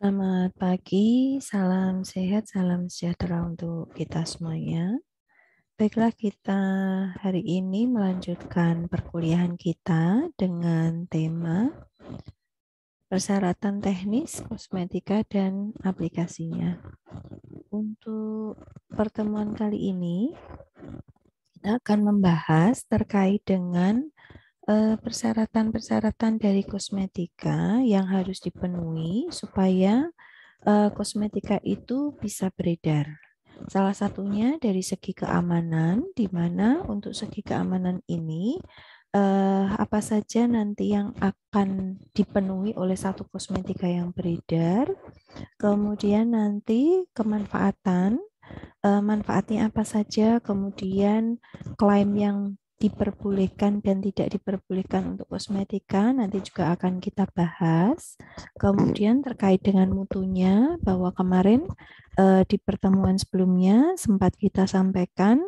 Selamat pagi, salam sehat, salam sejahtera untuk kita semuanya. Baiklah, kita hari ini melanjutkan perkuliahan kita dengan tema persyaratan teknis, kosmetika, dan aplikasinya. Untuk pertemuan kali ini, kita akan membahas terkait dengan persyaratan-persyaratan dari kosmetika yang harus dipenuhi supaya kosmetika itu bisa beredar. Salah satunya dari segi keamanan, di mana untuk segi keamanan ini apa saja nanti yang akan dipenuhi oleh satu kosmetika yang beredar, kemudian nanti kemanfaatan, manfaatnya apa saja, kemudian klaim yang diperbolehkan dan tidak diperbolehkan untuk kosmetika nanti juga akan kita bahas. Kemudian terkait dengan mutunya, bahwa kemarin di pertemuan sebelumnya sempat kita sampaikan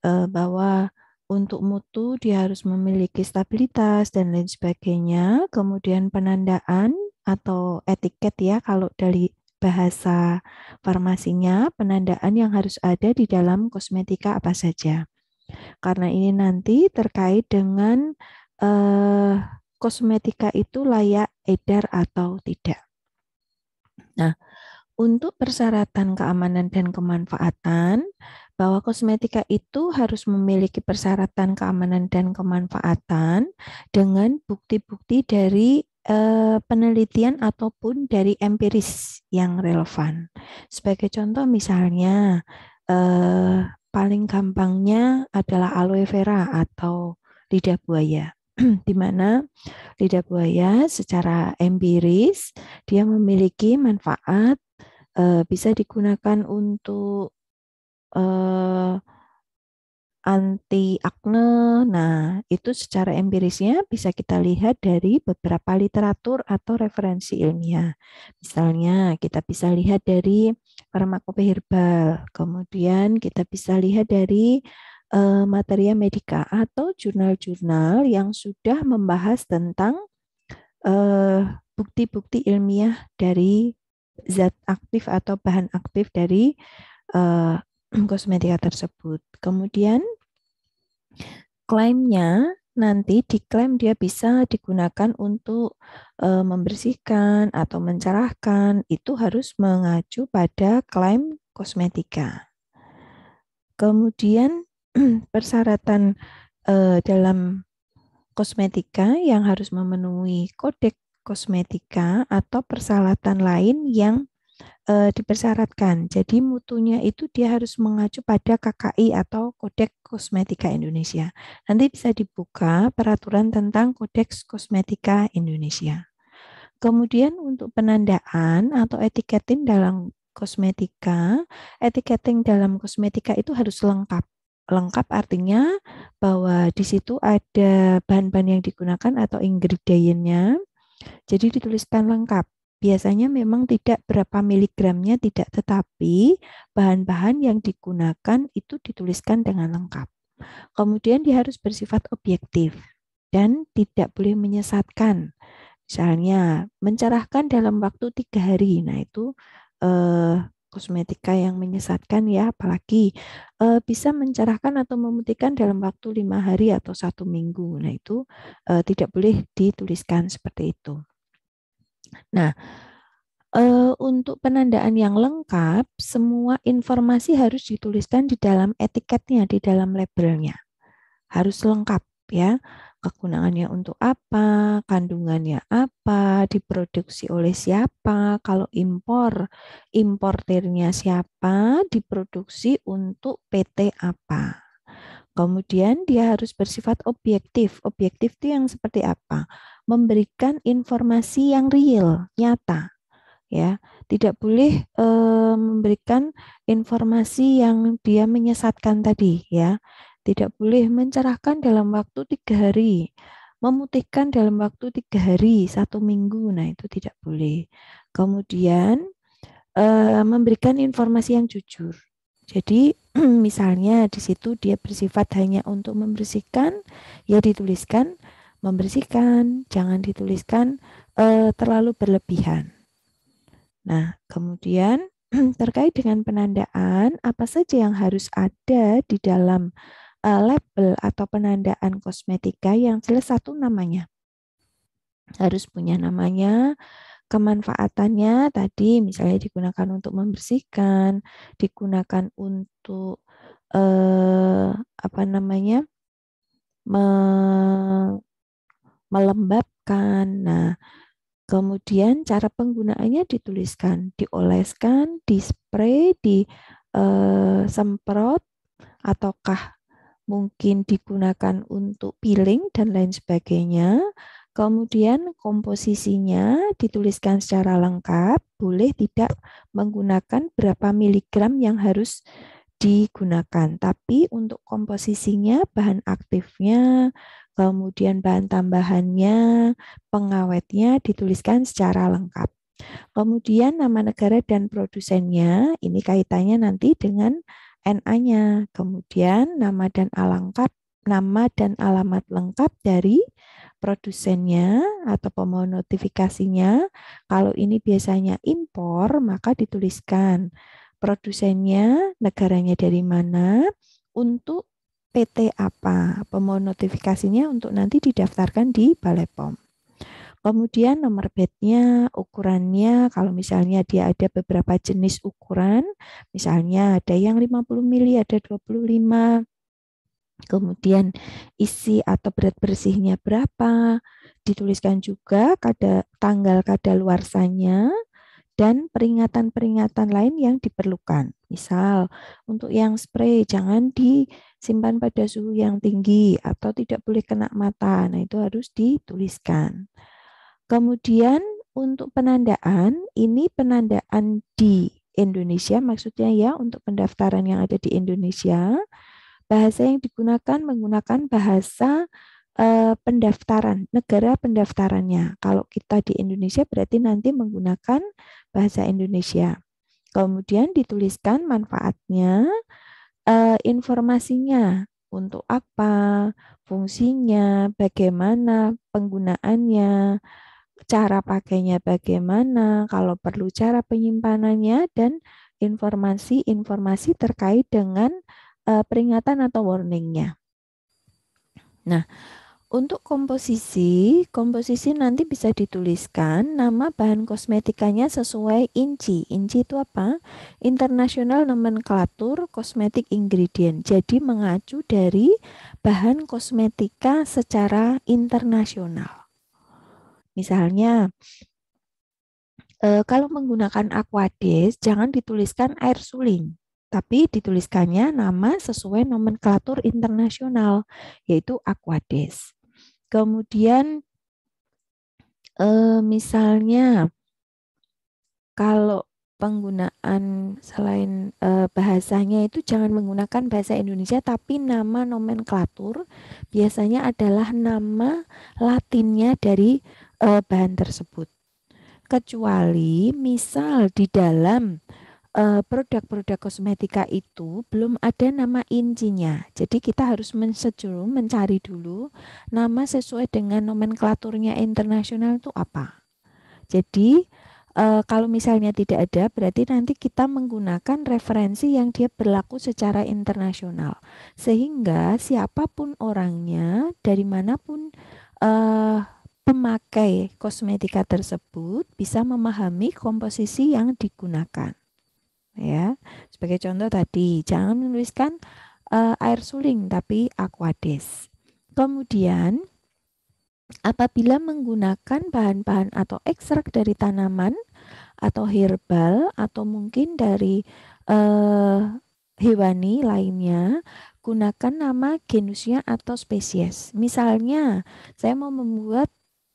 bahwa untuk mutu dia harus memiliki stabilitas dan lain sebagainya. Kemudian penandaan atau etiket ya, kalau dari bahasa farmasinya, penandaan yang harus ada di dalam kosmetika apa saja. Karena ini nanti terkait dengan kosmetika itu layak edar atau tidak. Nah, untuk persyaratan keamanan dan kemanfaatan, bahwa kosmetika itu harus memiliki persyaratan keamanan dan kemanfaatan dengan bukti-bukti dari penelitian ataupun dari empiris yang relevan. Sebagai contoh misalnya, paling gampangnya adalah aloe vera atau lidah buaya, di mana lidah buaya secara empiris dia memiliki manfaat, bisa digunakan untuk anti akne. Nah, itu secara empirisnya bisa kita lihat dari beberapa literatur atau referensi ilmiah. Misalnya, kita bisa lihat dari farmakope herbal, kemudian kita bisa lihat dari Materia Medica atau jurnal-jurnal yang sudah membahas tentang bukti-bukti ilmiah dari zat aktif atau bahan aktif dari kosmetika tersebut. Kemudian klaimnya nanti diklaim dia bisa digunakan untuk membersihkan atau mencerahkan, itu harus mengacu pada klaim kosmetika. Kemudian persyaratan dalam kosmetika yang harus memenuhi kodeks kosmetika atau persyaratan lain yang dipersyaratkan. Jadi mutunya itu dia harus mengacu pada KKI atau Kodeks Kosmetika Indonesia. Nanti bisa dibuka peraturan tentang Kodeks Kosmetika Indonesia. Kemudian untuk penandaan atau etiketing dalam kosmetika, etiketing dalam kosmetika itu harus lengkap. Lengkap artinya bahwa di situ ada bahan-bahan yang digunakan atau ingredientnya, jadi dituliskan lengkap. Biasanya memang tidak berapa miligramnya tidak, tetapi bahan-bahan yang digunakan itu dituliskan dengan lengkap. Kemudian dia harus bersifat objektif dan tidak boleh menyesatkan. Misalnya mencerahkan dalam waktu 3 hari. Nah itu kosmetika yang menyesatkan ya, apalagi bisa mencerahkan atau memutihkan dalam waktu 5 hari atau 1 minggu. Nah itu tidak boleh dituliskan seperti itu. Nah, untuk penandaan yang lengkap, semua informasi harus dituliskan di dalam etiketnya, di dalam labelnya. Harus lengkap ya. Kegunaannya untuk apa, kandungannya apa, diproduksi oleh siapa, kalau impor, importirnya siapa, diproduksi untuk PT apa. Kemudian dia harus bersifat objektif. Objektif itu yang seperti apa? Memberikan informasi yang real, nyata, ya. Tidak boleh memberikan informasi yang dia menyesatkan tadi, ya. Tidak boleh mencerahkan dalam waktu 3 hari, memutihkan dalam waktu 3 hari, 1 minggu. Nah itu tidak boleh. Kemudian memberikan informasi yang jujur. Jadi misalnya di situ dia bersifat hanya untuk membersihkan, ya dituliskan membersihkan, jangan dituliskan terlalu berlebihan. Nah, kemudian terkait dengan penandaan, apa saja yang harus ada di dalam label atau penandaan kosmetika? Yang jelas satu, namanya. Harus punya namanya, kemanfaatannya tadi misalnya digunakan untuk membersihkan, digunakan untuk apa namanya? Melembabkan. Nah, kemudian cara penggunaannya dituliskan, dioleskan, dispray, disemprot, ataukah mungkin digunakan untuk peeling dan lain sebagainya. Kemudian komposisinya dituliskan secara lengkap, boleh tidak menggunakan berapa miligram yang harus digunakan. Tapi untuk komposisinya, bahan aktifnya, kemudian bahan tambahannya, pengawetnya dituliskan secara lengkap. Kemudian nama negara dan produsennya, ini kaitannya nanti dengan NA-nya. Kemudian nama dan alamat lengkap dari produsennya atau pemohon notifikasinya. Kalau ini biasanya impor, maka dituliskan produsennya, negaranya dari mana, untuk PT apa. Pemohon notifikasinya untuk nanti didaftarkan di Balai POM. Kemudian nomor bednya, ukurannya, kalau misalnya dia ada beberapa jenis ukuran, misalnya ada yang 50 mili, ada 25. Kemudian isi atau berat bersihnya berapa, dituliskan juga tanggal kadaluarsanya dan peringatan-peringatan lain yang diperlukan. Misal, untuk yang spray jangan disimpan pada suhu yang tinggi atau tidak boleh kena mata. Nah, itu harus dituliskan. Kemudian untuk penandaan, ini penandaan di Indonesia, maksudnya ya untuk pendaftaran yang ada di Indonesia, bahasa yang digunakan menggunakan bahasa pendaftaran, negara pendaftarannya. Kalau kita di Indonesia berarti nanti menggunakan bahasa Indonesia. Kemudian dituliskan manfaatnya, informasinya, untuk apa, fungsinya, bagaimana penggunaannya, cara pakainya bagaimana, kalau perlu cara penyimpanannya, dan informasi-informasi terkait dengan peringatan atau warningnya. Nah, untuk komposisi nanti bisa dituliskan nama bahan kosmetikanya sesuai INCI. INCI itu apa? International Nomenclature Cosmetic Ingredient. Jadi mengacu dari bahan kosmetika secara internasional. Misalnya, kalau menggunakan Aquades, jangan dituliskan air suling, tapi dituliskannya nama sesuai nomenklatur internasional, yaitu Aquades. Kemudian, misalnya, kalau penggunaan selain bahasanya itu jangan menggunakan bahasa Indonesia, tapi nama nomenklatur biasanya adalah nama Latinnya dari bahan tersebut. Kecuali misal di dalam produk-produk kosmetika itu belum ada nama incinya. Jadi kita harus mencari dulu nama sesuai dengan nomenklaturnya internasional itu apa. Jadi kalau misalnya tidak ada, berarti nanti kita menggunakan referensi yang dia berlaku secara internasional. Sehingga siapapun orangnya, dari manapun pemakai kosmetika tersebut bisa memahami komposisi yang digunakan. Ya, sebagai contoh tadi, jangan menuliskan air suling tapi Aquades. Kemudian, apabila menggunakan bahan-bahan atau ekstrak dari tanaman atau herbal atau mungkin dari hewani lainnya, gunakan nama genusnya atau spesies. Misalnya, saya mau membuat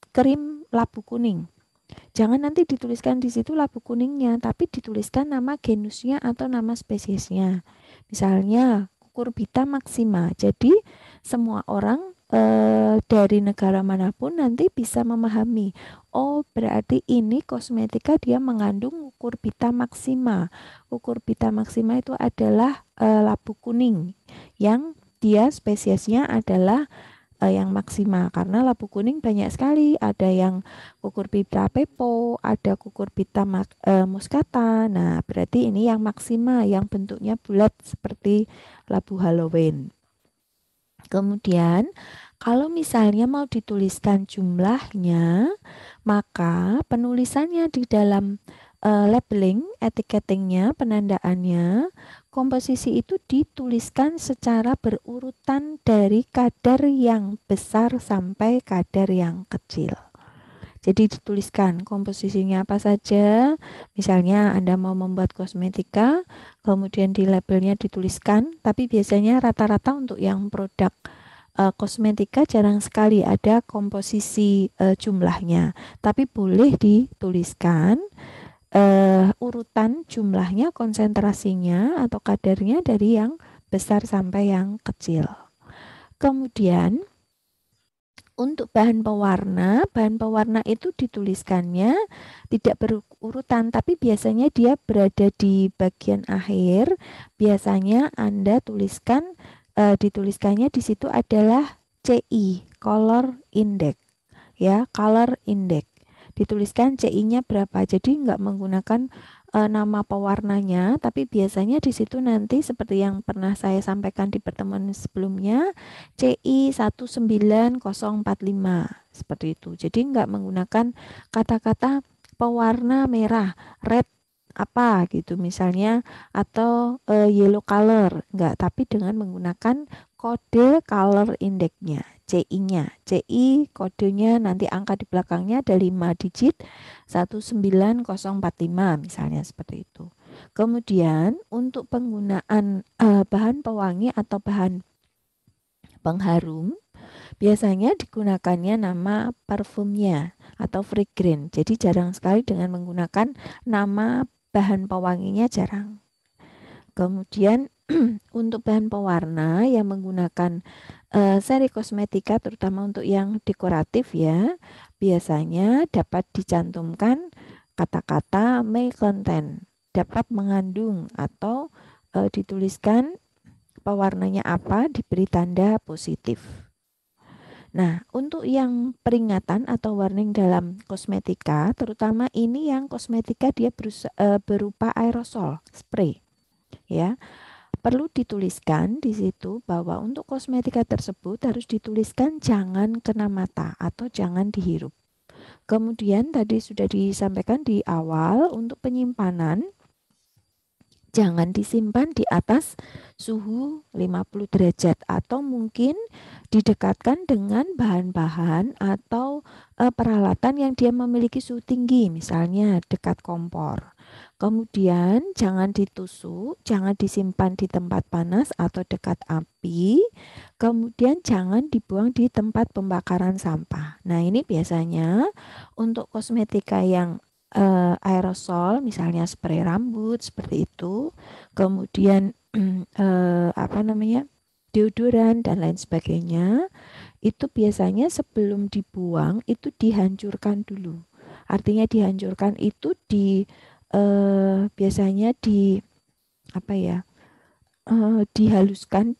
krim labu kuning. Jangan nanti dituliskan di situ labu kuningnya, tapi dituliskan nama genusnya atau nama spesiesnya. Misalnya Cucurbita maxima. Jadi semua orang dari negara manapun nanti bisa memahami. Oh, berarti ini kosmetika dia mengandung Cucurbita maxima. Cucurbita maxima itu adalah labu kuning yang dia spesiesnya adalah yang maksima, karena labu kuning banyak sekali, ada yang cucurbita pepo, ada cucurbita muscata. Nah, berarti ini yang maksima, yang bentuknya bulat seperti labu Halloween. Kemudian, kalau misalnya mau dituliskan jumlahnya, maka penulisannya di dalam labeling, etiketingnya, penandaannya, komposisi itu dituliskan secara berurutan dari kadar yang besar sampai kadar yang kecil. Jadi dituliskan komposisinya apa saja. Misalnya Anda mau membuat kosmetika, kemudian di labelnya dituliskan, tapi biasanya rata-rata untuk yang produk kosmetika jarang sekali ada komposisi jumlahnya. Tapi boleh dituliskan urutan jumlahnya, konsentrasinya atau kadarnya dari yang besar sampai yang kecil. Kemudian untuk bahan pewarna itu dituliskannya tidak berurutan, tapi biasanya dia berada di bagian akhir. Biasanya Anda tuliskan, dituliskannya di situ adalah CI, color index, ya, color index. Dituliskan CI-nya berapa. Jadi nggak menggunakan nama pewarnanya, tapi biasanya di situ nanti seperti yang pernah saya sampaikan di pertemuan sebelumnya, CI 19045 seperti itu. Jadi nggak menggunakan kata-kata pewarna merah, red apa gitu misalnya, atau yellow color, enggak, tapi dengan menggunakan kode color index-nya, CI-nya. CI kodenya nanti angka di belakangnya ada 5 digit, 19045 misalnya seperti itu. Kemudian untuk penggunaan bahan pewangi atau bahan pengharum, biasanya digunakannya nama parfumnya atau fragrance. Jadi jarang sekali dengan menggunakan nama bahan pewanginya, jarang. Kemudian untuk bahan pewarna yang menggunakan seri kosmetika, terutama untuk yang dekoratif ya, biasanya dapat dicantumkan kata-kata may contain, dapat mengandung, atau dituliskan pewarnanya apa, diberi tanda positif. Nah, untuk yang peringatan atau warning dalam kosmetika, terutama ini yang kosmetika dia berupa aerosol, spray, ya. Perlu dituliskan di situ bahwa untuk kosmetika tersebut harus dituliskan jangan kena mata atau jangan dihirup. Kemudian tadi sudah disampaikan di awal, untuk penyimpanan jangan disimpan di atas suhu 50 derajat atau mungkin didekatkan dengan bahan-bahan atau peralatan yang dia memiliki suhu tinggi, misalnya dekat kompor. Kemudian jangan ditusuk, jangan disimpan di tempat panas atau dekat api. Kemudian jangan dibuang di tempat pembakaran sampah. Nah, ini biasanya untuk kosmetika yang aerosol, misalnya spray rambut seperti itu. Kemudian apa namanya? Deodoran dan lain sebagainya. Itu biasanya sebelum dibuang itu dihancurkan dulu. Artinya dihancurkan itu biasanya apa ya, dihaluskan,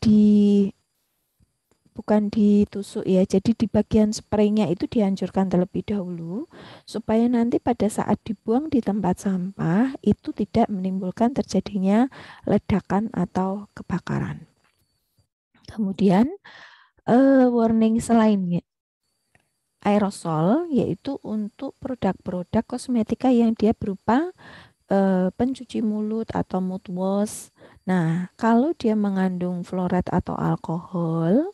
bukan ditusuk ya, jadi di bagian spraynya itu dihancurkan terlebih dahulu supaya nanti pada saat dibuang di tempat sampah itu tidak menimbulkan terjadinya ledakan atau kebakaran. Kemudian warning selainnya aerosol yaitu untuk produk-produk kosmetika yang dia berupa pencuci mulut atau mouthwash. Nah, kalau dia mengandung fluoride atau alkohol,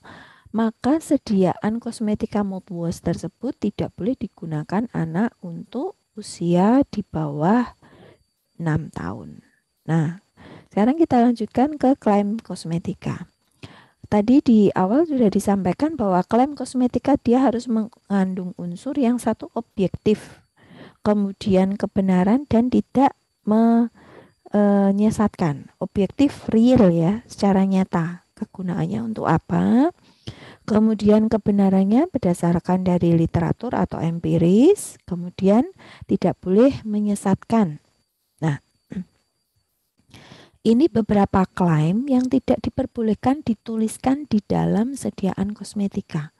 maka sediaan kosmetika mouthwash tersebut tidak boleh digunakan anak untuk usia di bawah 6 tahun. Nah, sekarang kita lanjutkan ke klaim kosmetika. Tadi di awal sudah disampaikan bahwa klaim kosmetika dia harus mengandung unsur yang satu objektif, kemudian kebenaran dan tidak menyesatkan, objektif, real ya, secara nyata. Kegunaannya untuk apa? Kemudian kebenarannya berdasarkan dari literatur atau empiris, kemudian tidak boleh menyesatkan. Nah, ini beberapa klaim yang tidak diperbolehkan dituliskan di dalam sediaan kosmetika.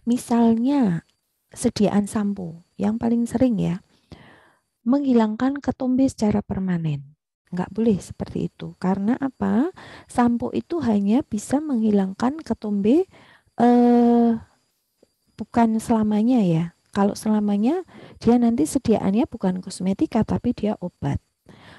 Misalnya sediaan sampo yang paling sering ya, menghilangkan ketombe secara permanen. Nggak boleh seperti itu. Karena apa? Sampo itu hanya bisa menghilangkan ketombe bukan selamanya ya. Kalau selamanya dia nanti sediaannya bukan kosmetika tapi dia obat.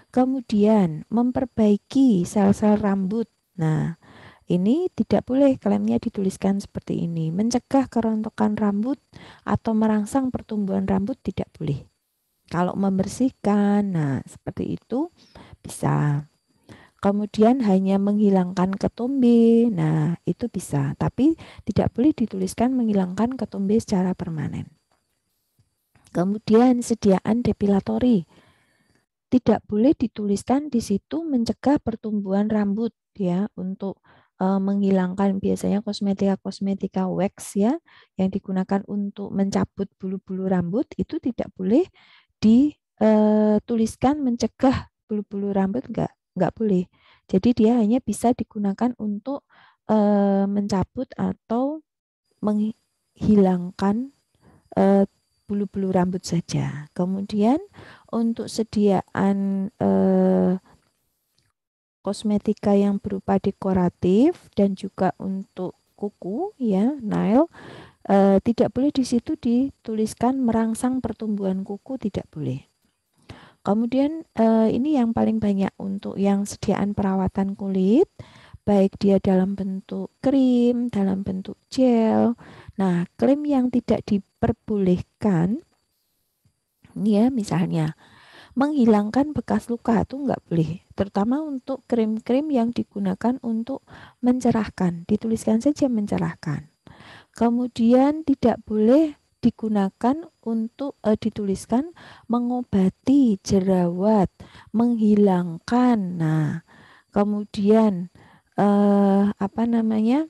Kemudian memperbaiki sel-sel rambut. Nah, ini tidak boleh klaimnya dituliskan seperti ini. Mencegah kerontokan rambut atau merangsang pertumbuhan rambut tidak boleh. Kalau membersihkan, nah seperti itu bisa. Kemudian hanya menghilangkan ketombe, nah itu bisa. Tapi tidak boleh dituliskan menghilangkan ketombe secara permanen. Kemudian sediaan depilatori. Tidak boleh dituliskan di situ mencegah pertumbuhan rambut ya untuk menghilangkan biasanya kosmetika wax ya yang digunakan untuk mencabut bulu-bulu rambut itu tidak boleh dituliskan mencegah bulu-bulu rambut enggak boleh. Jadi dia hanya bisa digunakan untuk mencabut atau menghilangkan bulu-bulu rambut saja. Kemudian untuk sediaan kosmetika yang berupa dekoratif dan juga untuk kuku ya, nail tidak boleh di situ dituliskan merangsang pertumbuhan kuku, tidak boleh. Kemudian ini yang paling banyak untuk yang sediaan perawatan kulit, baik dia dalam bentuk krim, dalam bentuk gel. Nah, krim yang tidak diperbolehkan, ya misalnya menghilangkan bekas luka itu enggak boleh, terutama untuk krim-krim yang digunakan untuk mencerahkan, dituliskan saja mencerahkan. Kemudian tidak boleh digunakan untuk dituliskan mengobati jerawat, menghilangkan. Nah, kemudian apa namanya?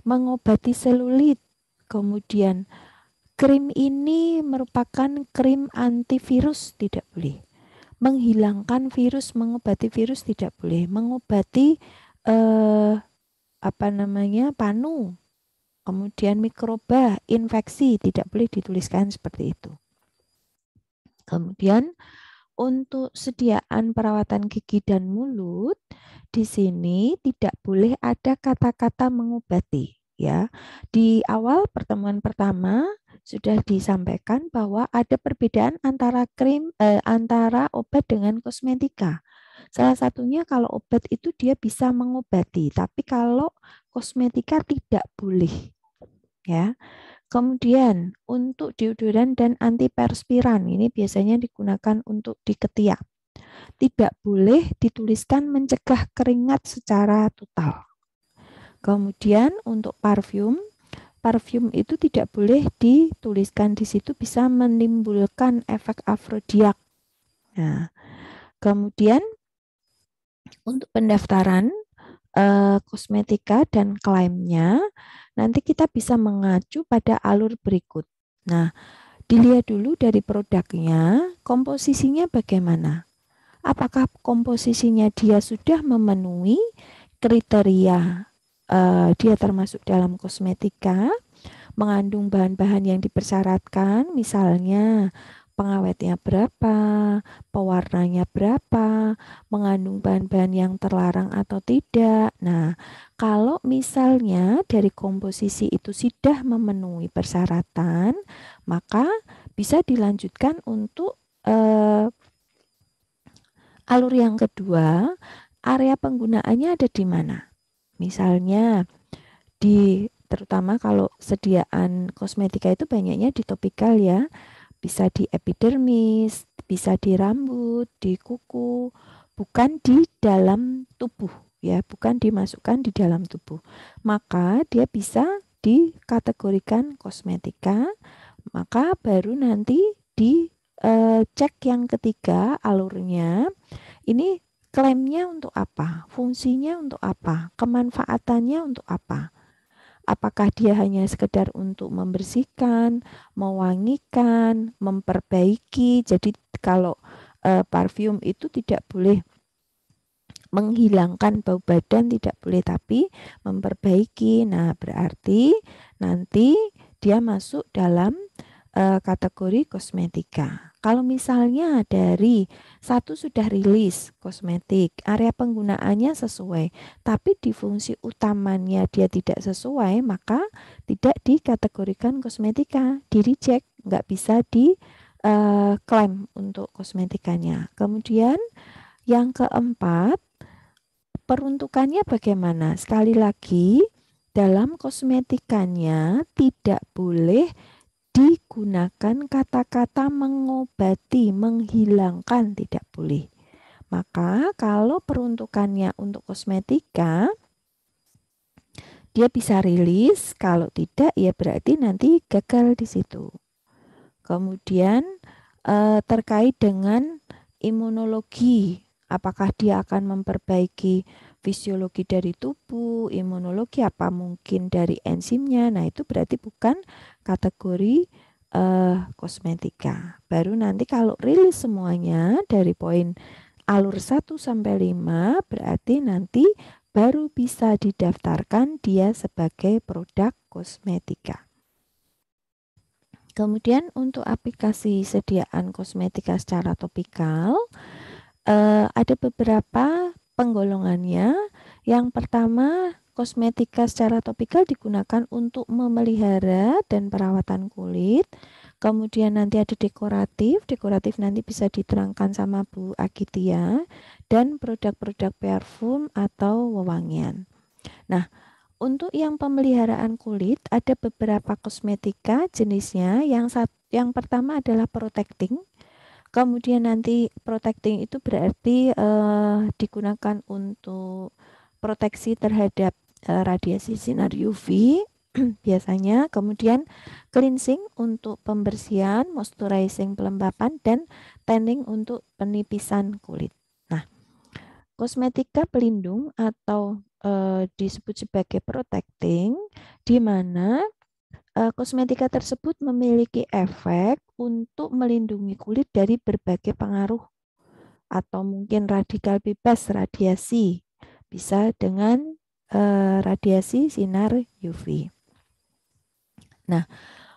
Mengobati selulit. Kemudian krim ini merupakan krim antivirus, tidak boleh. Menghilangkan virus, mengobati virus tidak boleh. Mengobati apa namanya? Panu. Kemudian mikroba, infeksi tidak boleh dituliskan seperti itu. Kemudian untuk sediaan perawatan gigi dan mulut di sini tidak boleh ada kata-kata mengobati ya. Di awal pertemuan pertama sudah disampaikan bahwa ada perbedaan antara antara obat dengan kosmetika. Salah satunya kalau obat itu dia bisa mengobati, tapi kalau kosmetika tidak boleh ya. Kemudian untuk deodoran dan antiperspiran ini biasanya digunakan untuk di ketiak. Tidak boleh dituliskan mencegah keringat secara total. Kemudian untuk parfum itu tidak boleh dituliskan di situ bisa menimbulkan efek afrodiak. Nah, kemudian untuk pendaftaran kosmetika dan klaimnya nanti kita bisa mengacu pada alur berikut. Nah, dilihat dulu dari produknya, komposisinya bagaimana? Apakah komposisinya dia sudah memenuhi kriteria dia termasuk dalam kosmetika, mengandung bahan-bahan yang dipersyaratkan, misalnya pengawetnya berapa, pewarnanya berapa, mengandung bahan-bahan yang terlarang atau tidak. Nah, kalau misalnya dari komposisi itu sudah memenuhi persyaratan, maka bisa dilanjutkan untuk alur yang kedua, area penggunaannya ada di mana? Misalnya terutama kalau sediaan kosmetika itu banyaknya di topikal ya, bisa di epidermis, bisa di rambut, di kuku, bukan di dalam tubuh ya, bukan dimasukkan di dalam tubuh. Maka dia bisa dikategorikan kosmetika, maka baru nanti cek yang ketiga alurnya. Ini klaimnya untuk apa? Fungsinya untuk apa? Kemanfaatannya untuk apa? Apakah dia hanya sekedar untuk membersihkan, mewangikan, memperbaiki? Jadi kalau parfum itu tidak boleh menghilangkan bau badan, tidak boleh, tapi memperbaiki. Nah, berarti nanti dia masuk dalam kategori kosmetika. Kalau misalnya dari satu sudah rilis kosmetik, area penggunaannya sesuai, tapi di fungsi utamanya dia tidak sesuai, maka tidak dikategorikan kosmetika, di reject, nggak bisa di klaim untuk kosmetikanya. Kemudian yang keempat, peruntukannya bagaimana? Sekali lagi, dalam kosmetikanya tidak boleh digunakan kata-kata mengobati, menghilangkan, tidak boleh. Maka kalau peruntukannya untuk kosmetika, dia bisa rilis, kalau tidak ya berarti nanti gagal di situ. Kemudian terkait dengan imunologi, apakah dia akan memperbaiki fisiologi dari tubuh, imunologi apa mungkin dari enzimnya. Nah, itu berarti bukan kategori kosmetika. Baru nanti kalau rilis semuanya dari poin alur 1 sampai 5 berarti nanti baru bisa didaftarkan dia sebagai produk kosmetika. Kemudian untuk aplikasi sediaan kosmetika secara topikal, ada beberapa penggolongannya. Yang pertama, kosmetika secara topikal digunakan untuk memelihara dan perawatan kulit. Kemudian nanti ada dekoratif, dekoratif nanti bisa diterangkan sama Bu Agitia, dan produk-produk parfum atau wewangian. Nah, untuk yang pemeliharaan kulit ada beberapa kosmetika jenisnya. Yang pertama adalah protecting. Kemudian nanti protecting itu berarti digunakan untuk proteksi terhadap radiasi sinar UV biasanya. Kemudian cleansing untuk pembersihan, moisturizing pelembapan, dan tanning untuk penipisan kulit. Nah, kosmetika pelindung atau disebut sebagai protecting, di mana kosmetika tersebut memiliki efek untuk melindungi kulit dari berbagai pengaruh atau mungkin radikal bebas radiasi, bisa dengan radiasi sinar UV. Nah,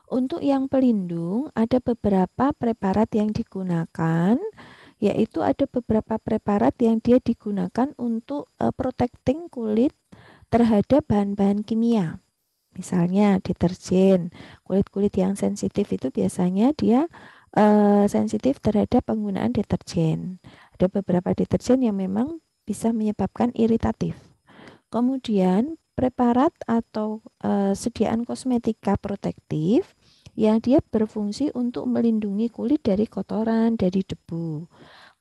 untuk yang pelindung ada beberapa preparat yang digunakan, yaitu ada beberapa preparat yang dia digunakan untuk protecting kulit terhadap bahan-bahan kimia. Misalnya deterjen, kulit-kulit yang sensitif itu biasanya dia sensitif terhadap penggunaan deterjen. Ada beberapa deterjen yang memang bisa menyebabkan iritatif. Kemudian preparat atau sediaan kosmetika protektif yang dia berfungsi untuk melindungi kulit dari kotoran, dari debu.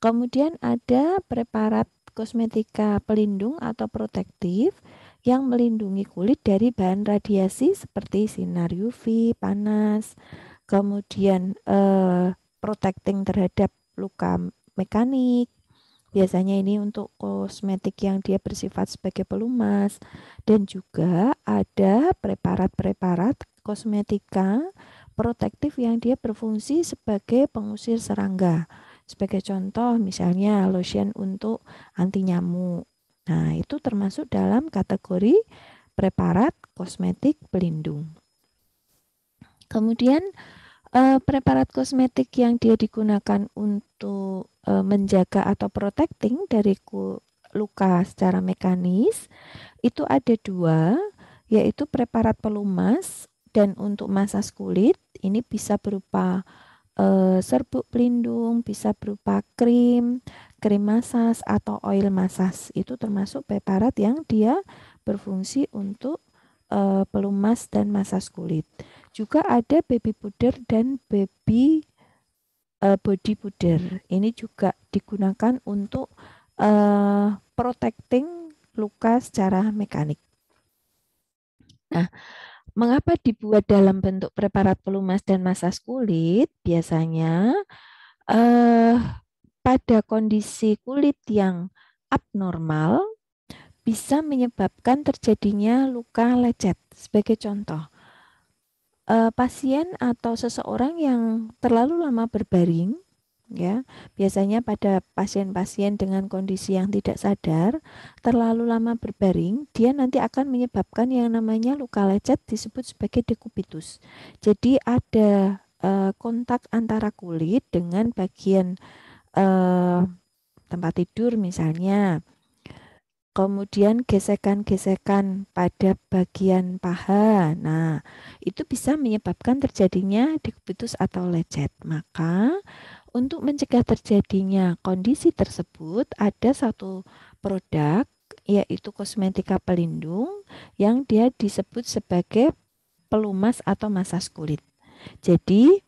Kemudian ada preparat kosmetika pelindung atau protektif yang melindungi kulit dari bahan radiasi seperti sinar UV, panas, kemudian protecting terhadap luka mekanik. Biasanya ini untuk kosmetik yang dia bersifat sebagai pelumas, dan juga ada preparat-preparat kosmetika protektif yang dia berfungsi sebagai pengusir serangga. Sebagai contoh misalnya lotion untuk anti nyamuk. Nah, itu termasuk dalam kategori preparat kosmetik pelindung. Kemudian preparat kosmetik yang dia digunakan untuk menjaga atau protecting dari luka secara mekanis itu ada dua, yaitu preparat pelumas dan untuk masas kulit. Ini bisa berupa serbuk pelindung, bisa berupa krim masas atau oil masas. Itu termasuk preparat yang dia berfungsi untuk pelumas dan masas kulit. Juga ada baby powder dan baby body powder. Ini juga digunakan untuk protecting luka secara mekanik. Nah, mengapa dibuat dalam bentuk preparat pelumas dan masas kulit? Biasanya pada kondisi kulit yang abnormal bisa menyebabkan terjadinya luka lecet. Sebagai contoh, pasien atau seseorang yang terlalu lama berbaring, Ya, biasanya pada pasien-pasien dengan kondisi yang tidak sadar, terlalu lama berbaring, dia nanti akan menyebabkan yang namanya luka lecet disebut sebagai dekubitus. Jadi ada kontak antara kulit dengan bagian tempat tidur misalnya. Kemudian gesekan-gesekan pada bagian paha. Nah, itu bisa menyebabkan terjadinya dekubitus atau lecet. Maka untuk mencegah terjadinya kondisi tersebut, ada satu produk yaitu kosmetika pelindung yang dia disebut sebagai pelumas atau masas kulit. Jadi,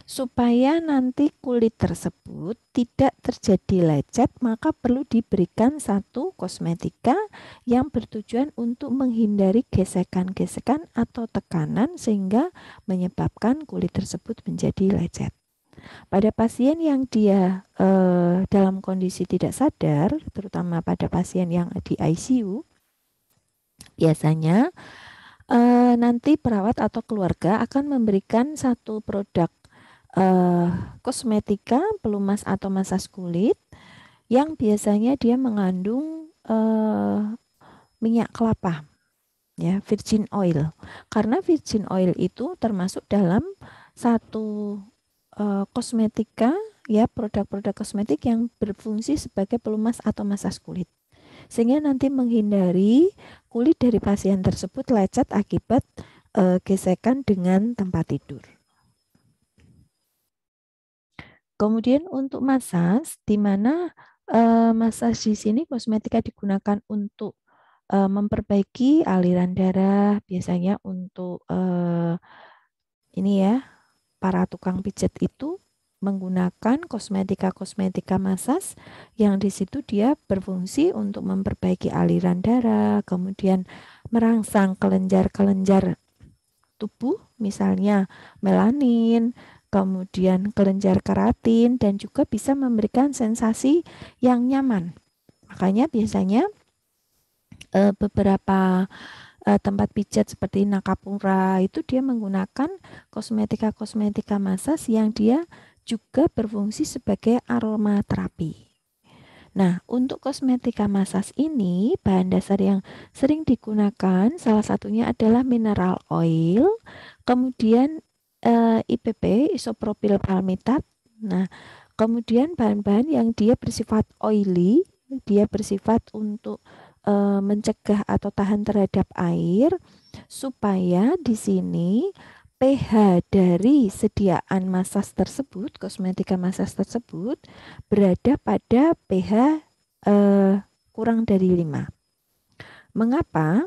supaya nanti kulit tersebut tidak terjadi lecet, maka perlu diberikan satu kosmetika yang bertujuan untuk menghindari gesekan-gesekan atau tekanan sehingga menyebabkan kulit tersebut menjadi lecet. Pada pasien yang dia dalam kondisi tidak sadar, terutama pada pasien yang di ICU, biasanya nanti perawat atau keluarga akan memberikan satu produk kosmetika pelumas atau masas kulit yang biasanya dia mengandung minyak kelapa, ya, virgin oil. Karena virgin oil itu termasuk dalam satu kosmetika, ya, produk-produk kosmetik yang berfungsi sebagai pelumas atau masas kulit, sehingga nanti menghindari kulit dari pasien tersebut lecet akibat gesekan dengan tempat tidur. Kemudian untuk masas, di mana masas di sini kosmetika digunakan untuk memperbaiki aliran darah, biasanya untuk ini ya, para tukang pijat itu menggunakan kosmetika-kosmetika masas yang di situ dia berfungsi untuk memperbaiki aliran darah, kemudian merangsang kelenjar-kelenjar tubuh, misalnya melanin, kemudian kelenjar keratin, dan juga bisa memberikan sensasi yang nyaman. Makanya biasanya beberapa tempat pijat seperti Nakapura itu dia menggunakan kosmetika-kosmetika masas yang dia juga berfungsi sebagai aromaterapi. Nah, untuk kosmetika masas ini, bahan dasar yang sering digunakan salah satunya adalah mineral oil, kemudian IPP, isopropil palmitat. Nah, kemudian bahan-bahan yang dia bersifat oily, dia bersifat untuk mencegah atau tahan terhadap air, supaya di sini pH dari sediaan masas tersebut, kosmetika masas tersebut, berada pada pH kurang dari 5. Mengapa?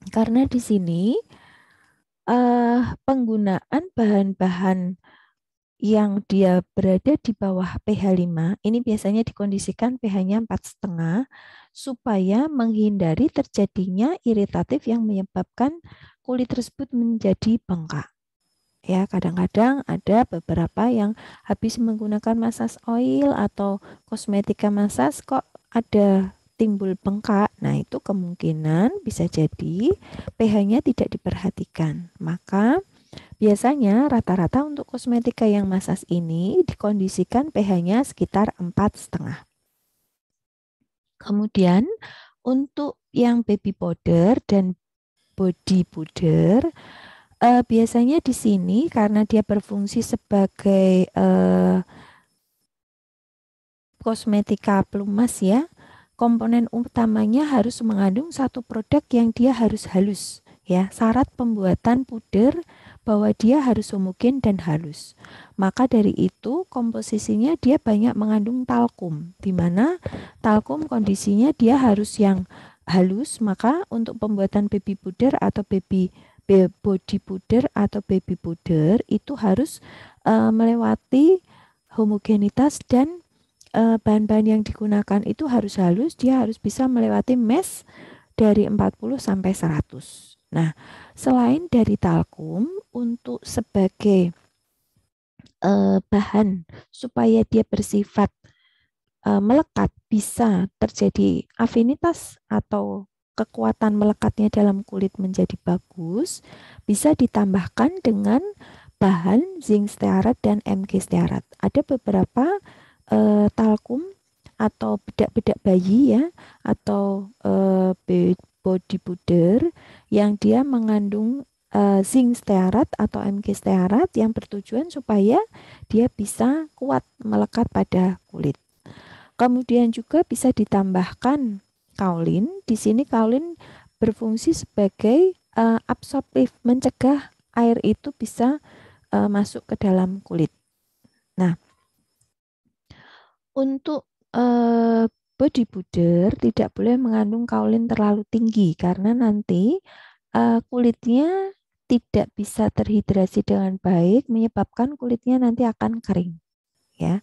Karena di sini penggunaan bahan-bahan yang dia berada di bawah pH 5, ini biasanya dikondisikan pH-nya 4,5 supaya menghindari terjadinya iritatif yang menyebabkan kulit tersebut menjadi bengkak. Ya, kadang-kadang ada beberapa yang habis menggunakan masas oil atau kosmetika masas kok ada timbul bengkak. Nah, itu kemungkinan bisa jadi pH-nya tidak diperhatikan. Maka biasanya rata-rata untuk kosmetika yang masas ini dikondisikan pH-nya sekitar 4,5. Kemudian untuk yang baby powder dan body powder, biasanya di sini karena dia berfungsi sebagai kosmetika pelumas ya, komponen utamanya harus mengandung satu produk yang dia harus halus ya. Syarat pembuatan puder bahwa dia harus homogen dan halus. Maka dari itu komposisinya dia banyak mengandung talkum, di mana talkum kondisinya dia harus yang halus. Maka untuk pembuatan baby powder atau body powder atau baby powder itu harus melewati homogenitas dan bahan-bahan yang digunakan itu harus halus, dia harus bisa melewati mesh dari 40 sampai 100. Nah, selain dari talkum, untuk sebagai bahan supaya dia bersifat melekat, bisa terjadi afinitas atau kekuatan melekatnya dalam kulit menjadi bagus, bisa ditambahkan dengan bahan zinc stearat dan MG stearat. Ada beberapa talkum atau bedak-bedak bayi ya, atau body powder yang dia mengandung zinc stearat atau MG stearat yang bertujuan supaya dia bisa kuat melekat pada kulit. Kemudian juga bisa ditambahkan kaolin. Di sini kaolin berfungsi sebagai absorptif, mencegah air itu bisa masuk ke dalam kulit. Nah, untuk body powder tidak boleh mengandung kaolin terlalu tinggi karena nanti kulitnya tidak bisa terhidrasi dengan baik, menyebabkan kulitnya nanti akan kering. Ya.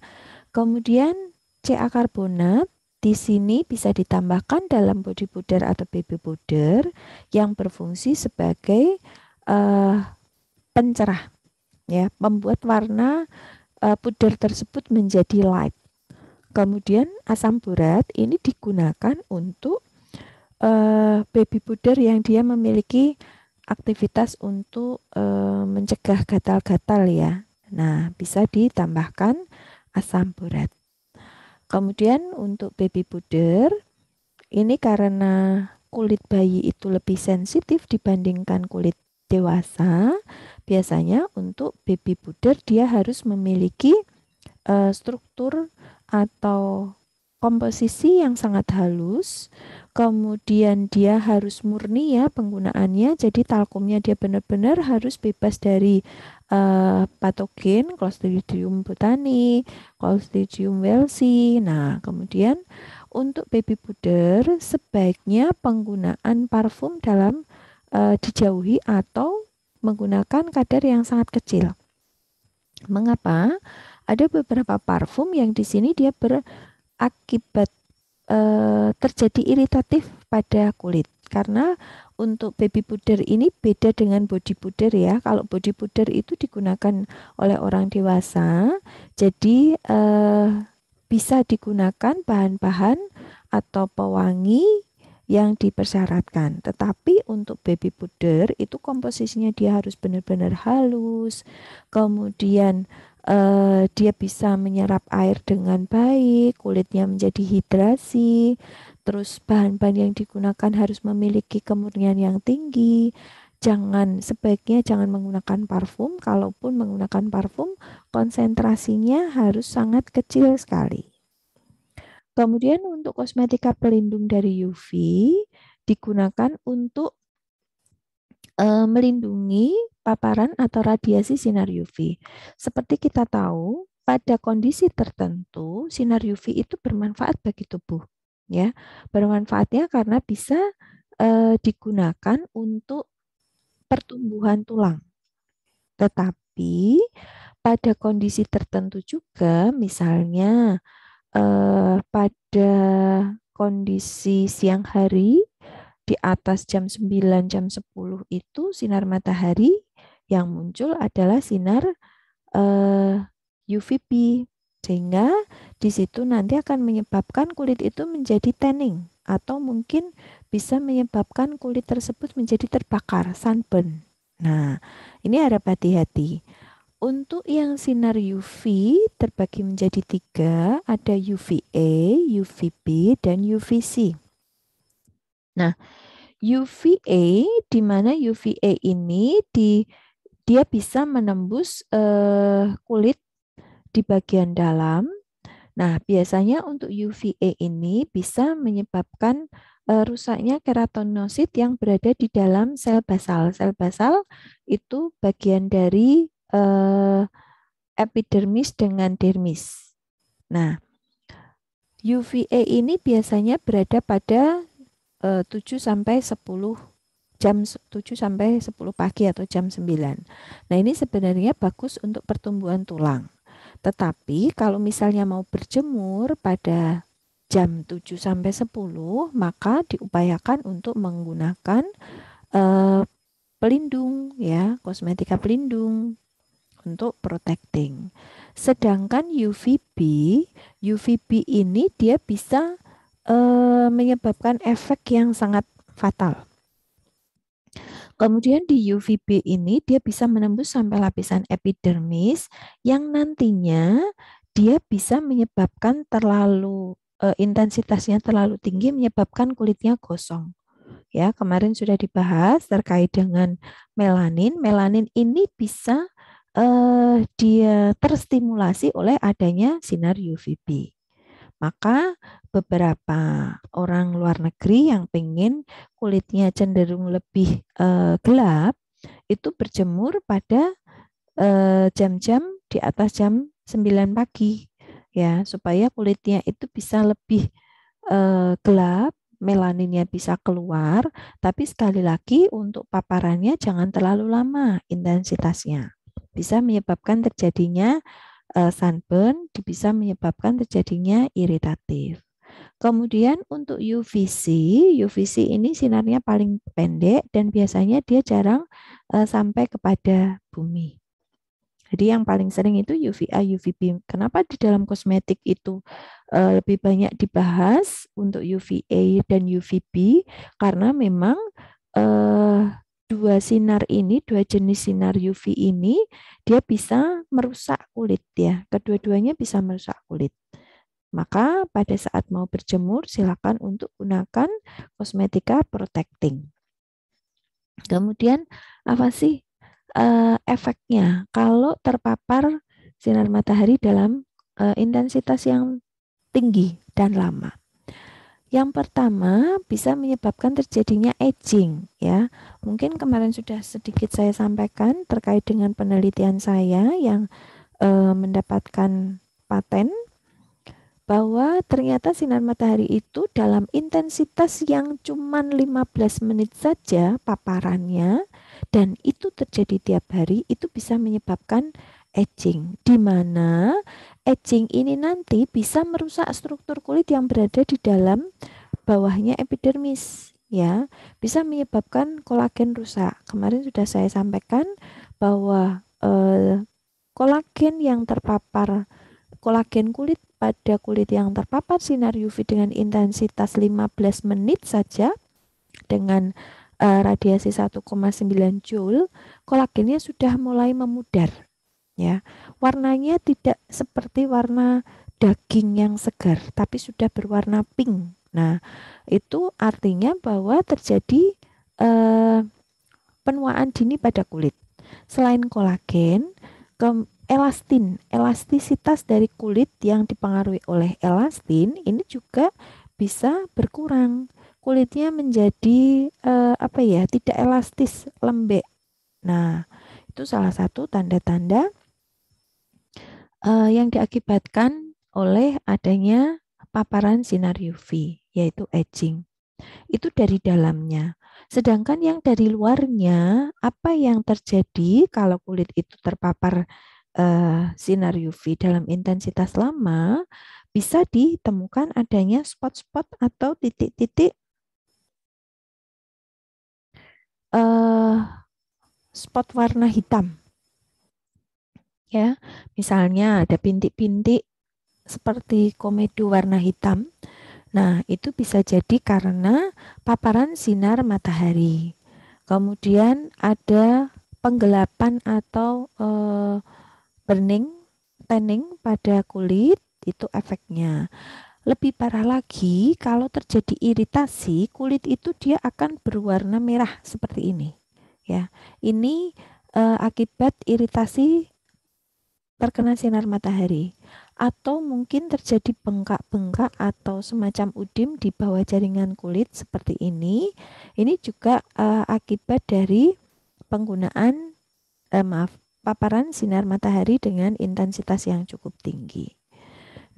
Kemudian CA karbonat di sini bisa ditambahkan dalam body powder atau baby powder yang berfungsi sebagai pencerah, ya, membuat warna powder tersebut menjadi light. Kemudian asam borat ini digunakan untuk baby powder yang dia memiliki aktivitas untuk mencegah gatal-gatal ya. Nah, bisa ditambahkan asam borat. Kemudian untuk baby powder ini karena kulit bayi itu lebih sensitif dibandingkan kulit dewasa, biasanya untuk baby powder dia harus memiliki struktur atau komposisi yang sangat halus, kemudian dia harus murni ya penggunaannya, jadi talkumnya dia benar-benar harus bebas dari patogen, Clostridium botani, Clostridium welsii. Nah, kemudian untuk baby powder sebaiknya penggunaan parfum dalam dijauhi atau menggunakan kadar yang sangat kecil. Mengapa? Ada beberapa parfum yang di sini dia berakibat terjadi iritatif pada kulit. Karena untuk baby powder ini beda dengan body powder ya. Kalau body powder itu digunakan oleh orang dewasa, jadi bisa digunakan bahan-bahan atau pewangi yang dipersyaratkan. Tetapi untuk baby powder itu komposisinya dia harus benar-benar halus. Kemudian dia bisa menyerap air dengan baik, kulitnya menjadi hidrasi, terus bahan-bahan yang digunakan harus memiliki kemurnian yang tinggi. Sebaiknya jangan menggunakan parfum, kalaupun menggunakan parfum, konsentrasinya harus sangat kecil sekali. Kemudian untuk kosmetika pelindung dari UV digunakan untuk melindungi paparan atau radiasi sinar UV. Seperti kita tahu, pada kondisi tertentu sinar UV itu bermanfaat bagi tubuh, ya. Bermanfaatnya karena bisa digunakan untuk pertumbuhan tulang. Tetapi pada kondisi tertentu juga, misalnya pada kondisi siang hari di atas jam 9, jam 10 itu sinar matahari yang muncul adalah sinar UVB, sehingga di situ nanti akan menyebabkan kulit itu menjadi tanning atau mungkin bisa menyebabkan kulit tersebut menjadi terbakar, sunburn. Nah, ini harap hati-hati. Untuk yang sinar UV terbagi menjadi 3, ada UVA, UVB, dan UVC. Nah, UVA, di mana UVA ini dia bisa menembus kulit di bagian dalam. Nah, biasanya untuk UVA ini bisa menyebabkan rusaknya keratinosit yang berada di dalam sel basal. Sel basal itu bagian dari epidermis dengan dermis. Nah, UVA ini biasanya berada pada 7 sampai 10 jam 7 sampai 10 pagi atau jam 9. Nah, ini sebenarnya bagus untuk pertumbuhan tulang. Tetapi kalau misalnya mau berjemur pada jam 7 sampai 10, maka diupayakan untuk menggunakan pelindung ya, kosmetika pelindung untuk protecting. Sedangkan UVB ini dia bisa menyebabkan efek yang sangat fatal. Kemudian di UVB ini dia bisa menembus sampai lapisan epidermis yang nantinya dia bisa menyebabkan intensitasnya terlalu tinggi menyebabkan kulitnya gosong. Ya, kemarin sudah dibahas terkait dengan melanin. Melanin ini bisa dia terstimulasi oleh adanya sinar UVB. Maka beberapa orang luar negeri yang pengen kulitnya cenderung lebih gelap itu berjemur pada jam-jam di atas jam 9 pagi ya supaya kulitnya itu bisa lebih gelap, melaninnya bisa keluar, tapi sekali lagi untuk paparannya jangan terlalu lama intensitasnya. Bisa menyebabkan terjadinya sunburn, bisa menyebabkan terjadinya iritatif. Kemudian untuk UVC, UVC ini sinarnya paling pendek dan biasanya dia jarang sampai kepada bumi. Jadi yang paling sering itu UVA, UVB. Kenapa di dalam kosmetik itu lebih banyak dibahas untuk UVA dan UVB? Karena memang eh, dua jenis sinar UV ini, dia bisa merusak kulit ya. Kedua-duanya bisa merusak kulit. Maka pada saat mau berjemur, silakan untuk gunakan kosmetika protecting. Kemudian apa sih efeknya kalau terpapar sinar matahari dalam intensitas yang tinggi dan lama? Yang pertama bisa menyebabkan terjadinya aging ya. Mungkin kemarin sudah sedikit saya sampaikan terkait dengan penelitian saya yang mendapatkan paten bahwa ternyata sinar matahari itu dalam intensitas yang cuma 15 menit saja paparannya dan itu terjadi tiap hari itu bisa menyebabkan aging di mana aging ini nanti bisa merusak struktur kulit yang berada di dalam bawahnya epidermis ya bisa menyebabkan kolagen rusak. Kemarin sudah saya sampaikan bahwa kolagen yang terpapar kolagen kulit pada kulit yang terpapar sinar UV dengan intensitas 15 menit saja dengan radiasi 1,9 joule, kolagennya sudah mulai memudar ya. Warnanya tidak seperti warna daging yang segar, tapi sudah berwarna pink. Nah, itu artinya bahwa terjadi penuaan dini pada kulit. Selain kolagen, elastisitas dari kulit yang dipengaruhi oleh elastin ini juga bisa berkurang. Kulitnya menjadi tidak elastis, lembek. Nah, itu salah satu tanda-tanda yang diakibatkan oleh adanya paparan sinar UV, yaitu aging. Itu dari dalamnya. Sedangkan yang dari luarnya, apa yang terjadi kalau kulit itu terpapar sinar UV dalam intensitas lama, bisa ditemukan adanya spot-spot atau titik-titik spot warna hitam. Ya, misalnya ada bintik-bintik seperti komedo warna hitam. Nah, itu bisa jadi karena paparan sinar matahari. Kemudian ada penggelapan atau burning, tanning pada kulit, itu efeknya. Lebih parah lagi, kalau terjadi iritasi, kulit itu dia akan berwarna merah seperti ini. Ya, ini akibat iritasi terkena sinar matahari atau mungkin terjadi bengkak-bengkak atau semacam udim di bawah jaringan kulit seperti ini. Ini juga akibat dari penggunaan paparan sinar matahari dengan intensitas yang cukup tinggi.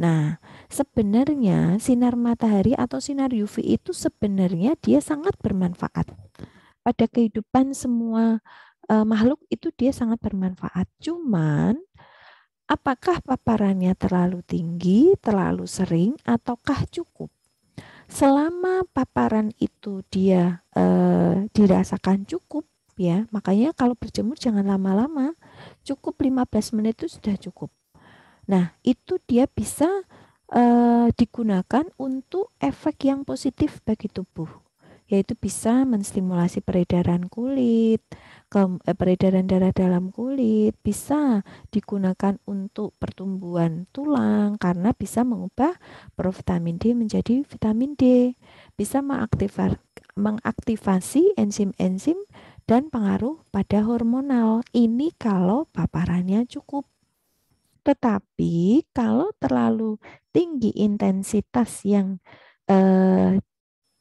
Nah, sebenarnya sinar matahari atau sinar UV itu sebenarnya dia sangat bermanfaat pada kehidupan semua makhluk itu dia sangat bermanfaat. Cuman apakah paparannya terlalu tinggi, terlalu sering, ataukah cukup? Selama paparan itu dia dirasakan cukup, ya, makanya kalau berjemur jangan lama-lama, cukup 15 menit itu sudah cukup. Nah, itu dia bisa digunakan untuk efek yang positif bagi tubuh. yaitu bisa menstimulasi peredaran kulit, peredaran darah dalam kulit, bisa digunakan untuk pertumbuhan tulang karena bisa mengubah provitamin D menjadi vitamin D, bisa mengaktifasi enzim-enzim dan pengaruh pada hormonal. Ini kalau paparannya cukup. Tetapi kalau terlalu tinggi intensitas yang eh,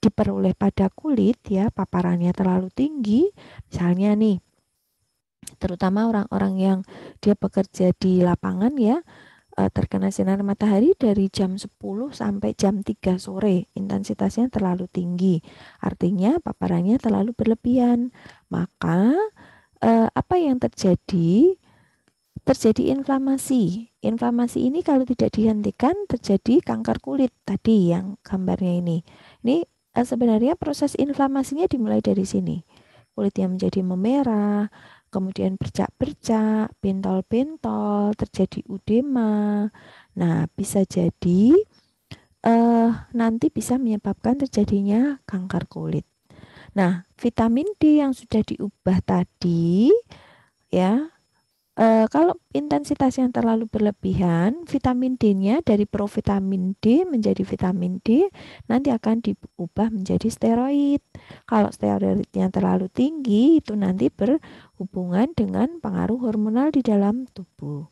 diperoleh pada kulit ya, paparannya terlalu tinggi, misalnya nih, terutama orang-orang yang dia bekerja di lapangan ya, terkena sinar matahari dari jam 10 sampai jam 3 sore, intensitasnya terlalu tinggi. Artinya paparannya terlalu berlebihan. Maka apa yang terjadi? Terjadi inflamasi. Inflamasi ini kalau tidak dihentikan terjadi kanker kulit tadi yang gambarnya ini. Ini sebenarnya proses inflamasinya dimulai dari sini. Kulitnya menjadi memerah, kemudian bercak-bercak, bentol-bentol, terjadi udema. Nah, bisa jadi nanti bisa menyebabkan terjadinya kanker kulit. Nah, vitamin D yang sudah diubah tadi ya, kalau intensitas yang terlalu berlebihan, vitamin D-nya dari provitamin D menjadi vitamin D nanti akan diubah menjadi steroid. Kalau steroidnya terlalu tinggi, itu nanti berhubungan dengan pengaruh hormonal di dalam tubuh.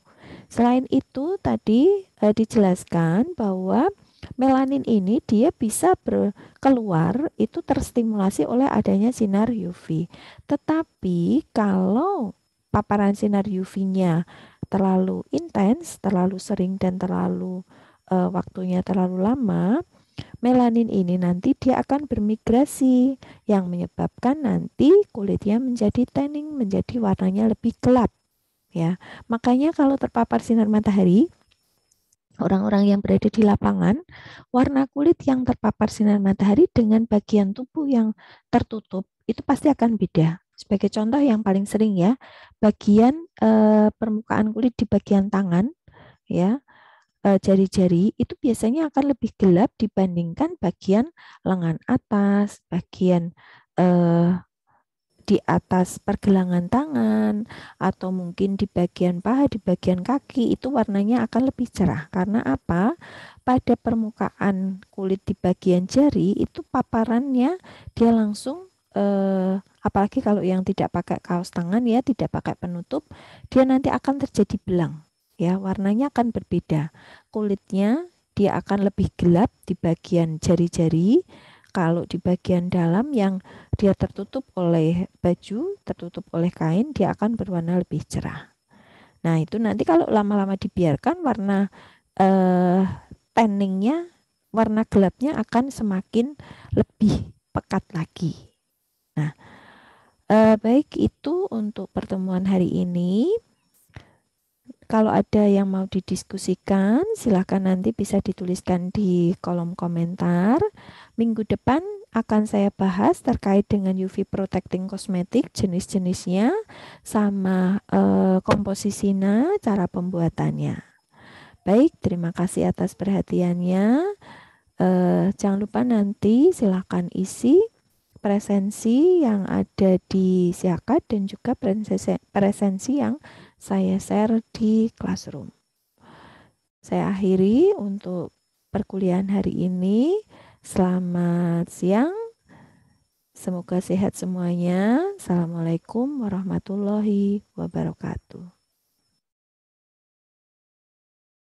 Selain itu, tadi dijelaskan bahwa melanin ini dia bisa keluar itu terstimulasi oleh adanya sinar UV. Tetapi kalau paparan sinar UV-nya terlalu intens, terlalu sering dan terlalu waktunya terlalu lama, melanin ini nanti dia akan bermigrasi yang menyebabkan nanti kulitnya menjadi tanning, menjadi warnanya lebih gelap ya. Makanya kalau terpapar sinar matahari, orang-orang yang berada di lapangan, warna kulit yang terpapar sinar matahari dengan bagian tubuh yang tertutup itu pasti akan beda. Sebagai contoh yang paling sering ya, bagian permukaan kulit di bagian tangan ya, jari-jari itu biasanya akan lebih gelap dibandingkan bagian lengan atas, bagian eh, di atas pergelangan tangan atau mungkin di bagian paha, di bagian kaki itu warnanya akan lebih cerah. Karena apa? Pada permukaan kulit di bagian jari itu paparannya dia langsung apalagi kalau yang tidak pakai kaos tangan ya, tidak pakai penutup, dia nanti akan terjadi belang. Ya, warnanya akan berbeda. Kulitnya dia akan lebih gelap di bagian jari-jari. Kalau di bagian dalam yang dia tertutup oleh baju, tertutup oleh kain, dia akan berwarna lebih cerah. Nah, itu nanti kalau lama-lama dibiarkan warna eh, tanningnya, warna gelapnya akan semakin lebih pekat lagi. Nah, baik itu untuk pertemuan hari ini. Kalau ada yang mau didiskusikan, silahkan nanti bisa dituliskan di kolom komentar. Minggu depan akan saya bahas terkait dengan UV Protecting Cosmetic, jenis-jenisnya, sama komposisinya, cara pembuatannya. Baik, terima kasih atas perhatiannya. Jangan lupa nanti silahkan isi presensi yang ada di Siakat dan juga presensi yang saya share di Classroom. Saya akhiri untuk perkuliahan hari ini. Selamat siang. Semoga sehat semuanya. Assalamualaikum warahmatullahi wabarakatuh.